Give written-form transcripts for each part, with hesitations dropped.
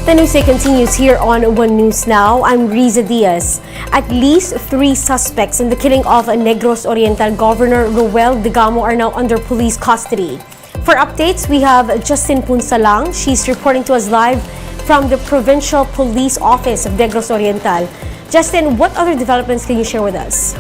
The news day continues here on One News Now. I'm Riza Diaz. At least 3 suspects in the killing of Negros Oriental Governor Roel Digamo are now under police custody. For updates, we have Justin Punsalang. She's reporting to us live from the Provincial Police Office of Negros Oriental. Justin, what other developments can you share with us?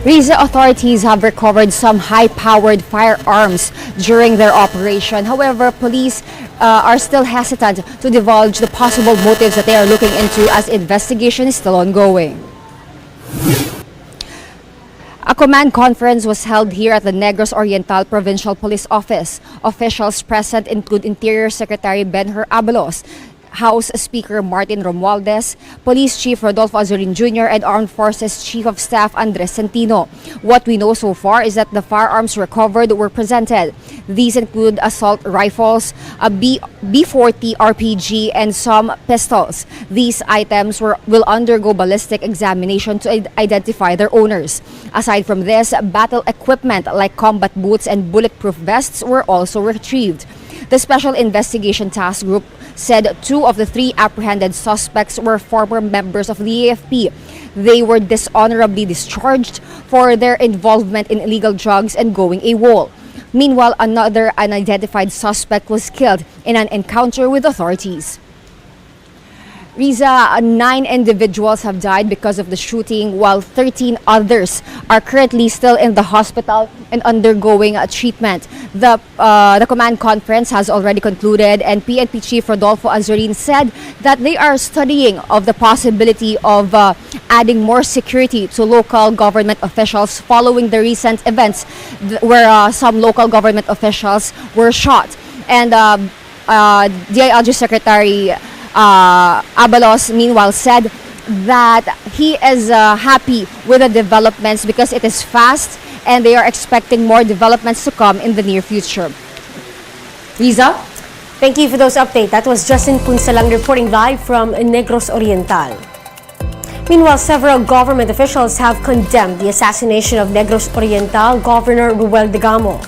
Riza authorities have recovered some high-powered firearms during their operation. However, police are still hesitant to divulge the possible motives that they are looking into as investigation is still ongoing. A command conference was held here at the Negros Oriental Provincial Police Office. Officials present include Interior Secretary Benhur Abalos, House Speaker Martin Romualdez, Police Chief Rodolfo Azurin Jr., and Armed Forces Chief of Staff Andres Centino. What we know so far is that the firearms recovered were presented. These include assault rifles, a B40 RPG, and some pistols. These items will undergo ballistic examination to identify their owners. Aside from this, battle equipment like combat boots and bulletproof vests were also retrieved. The Special Investigation Task Group said 2 of the 3 apprehended suspects were former members of the AFP. They were dishonorably discharged for their involvement in illegal drugs and going AWOL. Meanwhile, another unidentified suspect was killed in an encounter with authorities. Riza, 9 individuals have died because of the shooting, while 13 others are currently still in the hospital and undergoing treatment. The command conference has already concluded, and PNP Chief Rodolfo Azurin said that they are studying of the possibility of adding more security to local government officials following the recent events where some local government officials were shot. And DILG Secretary Abalos, meanwhile, said that he is happy with the developments because it is fast and they are expecting more developments to come in the near future. Riza? Thank you for those updates. That was Justin Punsalang reporting live from Negros Oriental. Meanwhile, several government officials have condemned the assassination of Negros Oriental Governor Roel Digamo.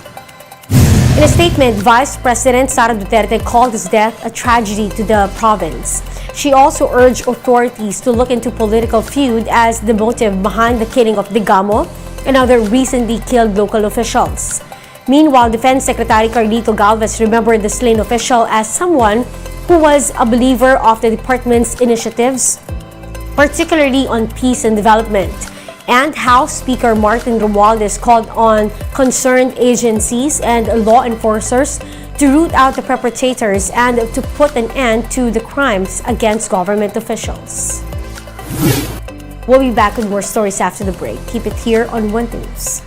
In a statement, Vice President Sara Duterte called his death a tragedy to the province. She also urged authorities to look into political feud as the motive behind the killing of Digamo and other recently killed local officials. Meanwhile, Defense Secretary Carlito Galvez remembered the slain official as someone who was a believer of the department's initiatives, particularly on peace and development. And House Speaker Martin Romualdez called on concerned agencies and law enforcers to root out the perpetrators and to put an end to the crimes against government officials. We'll be back with more stories after the break. Keep it here on One News.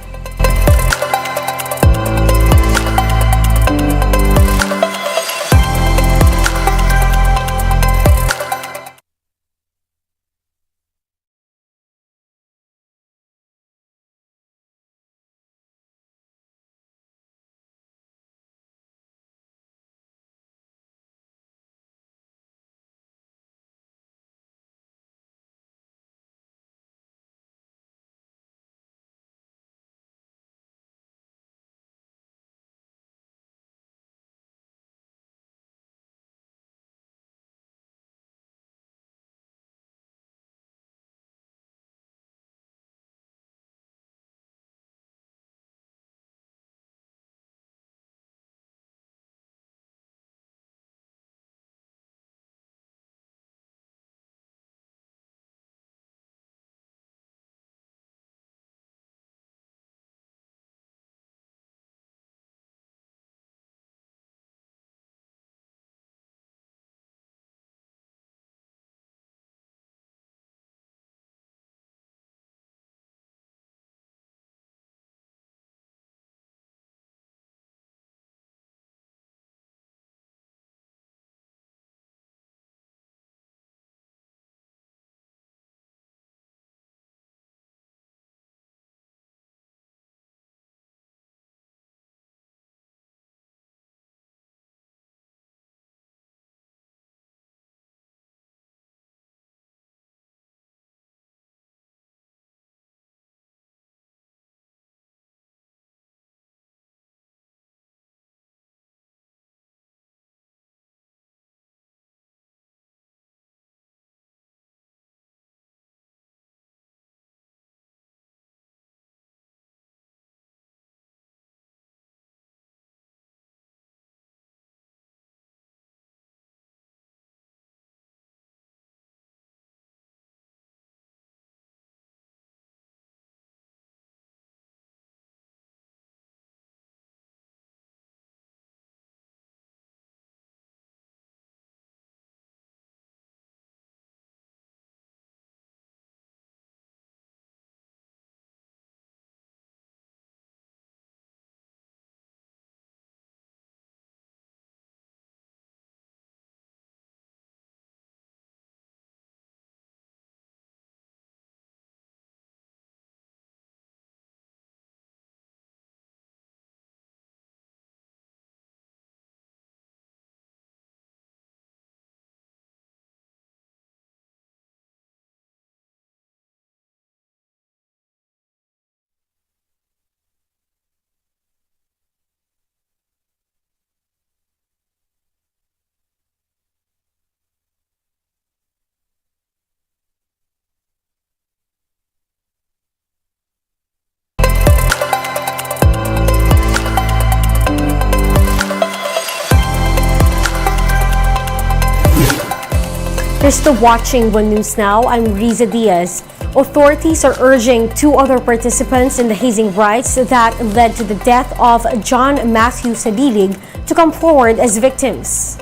You're still watching One News Now. I'm Riza Diaz. Authorities are urging two other participants in the hazing riots that led to the death of John Matthew Salilig to come forward as victims.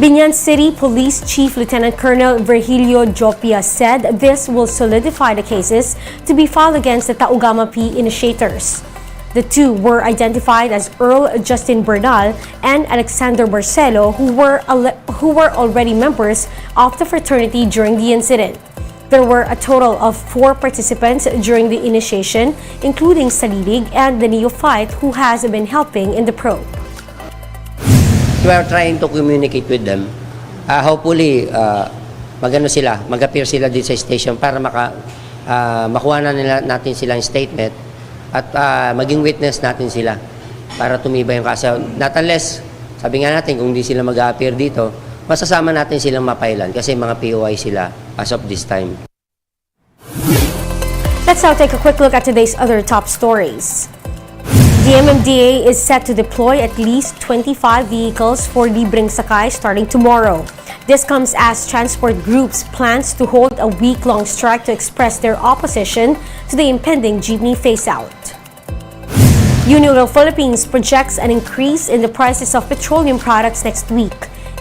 Binyan City Police Chief Lieutenant Colonel Virgilio Jopia said this will solidify the cases to be filed against the Taugama P initiators. The two were identified as Earl Justin Bernal and Alexander Marcelo, who were already members of the fraternity during the incident. There were a total of 4 participants during the initiation, including Salilig and the neophyte who has been helping in the probe. We are trying to communicate with them. Hopefully, mag-appear sila dito sa station para makuha na natin silang statement at maging witness natin sila para tumibay yung kaso. Not unless, sabi nga natin, kung hindi sila mag-appear dito, masasama natin silang mapailan kasi mga POI sila as of this time. Let's now take a quick look at today's other top stories. The MMDA is set to deploy at least 25 vehicles for Libreng Sakay starting tomorrow. This comes as transport groups plans to hold a week-long strike to express their opposition to the impending jeepney phase-out. Unilever Philippines projects an increase in the prices of petroleum products next week.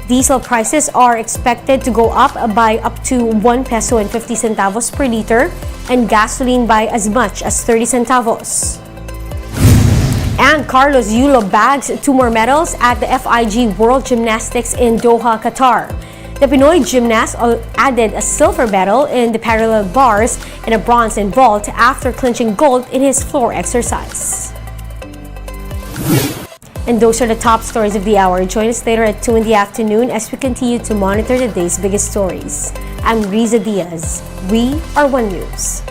Diesel prices are expected to go up by up to 1 peso and 50 centavos per liter and gasoline by as much as 30 centavos. And Carlos Yulo bags 2 more medals at the FIG World Gymnastics in Doha, Qatar. The Pinoy gymnast added a silver medal in the parallel bars and a bronze in vault after clinching gold in his floor exercise. And those are the top stories of the hour. Join us later at 2 in the afternoon as we continue to monitor the day's biggest stories. I'm Riza Diaz. We are One News.